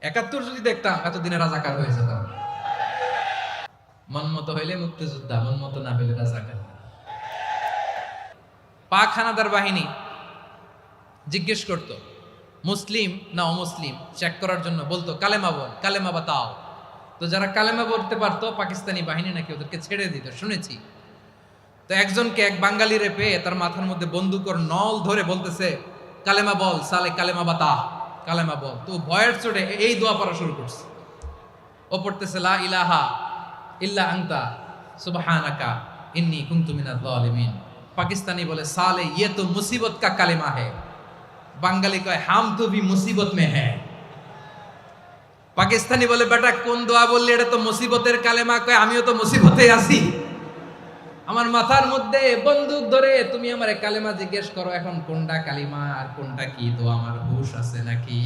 একাত্তর যদি দেখতাম এতদিনে রাজাকার হয়ে যেতাম। মন মতো হইলে মুক্তিযোদ্ধা, মন মতো না হইলে রাজাকার। পাক হানাদার বাহিনী জিজ্ঞেস করত মুসলিম না অমুসলিম চেক করার জন্য, বলতো কালেমা বল, কালেমা বাতাও। তো যারা কালেমা বলতে পারতো পাকিস্তানি বাহিনী নাকি ওদেরকে ছেড়ে দিত, শুনেছি। তো একজনকে, এক বাঙালিরে পেয়ে তার মাথার মধ্যে বন্দুকর নল ধরে বলতেছে কালেমা বল সালে, কালেমা বাতা, কালেমা বল। তো ভয়ের চোটে এই দোয়া পড়া শুরু করছে। ও পড়তেছে লা ইলাহা ইল্লা আনতা সুবহানাকা ইন্নী কুনতু মিনাজ জালিমিন। পাকিস্তানি বলে সালে ইয়ে তো মুসিবত কা কালেমা হে। বাঙালি কয় হাম তো ভি মুসিবত মে হ্যাঁ। পাকিস্তানি বলে বেটা কোন দোয়া বললি, এটা তো মুসিবতের কালেমা। কয় আমিও তো মুসিবতে আছি, আমার মাথার মধ্যে বন্দুক ধরে তুমি আমার কালেমা জিজ্ঞেস করো, এখন কোনটা কালিমা আর কোনটা কি, তো আমার হুশ আছে নাকি?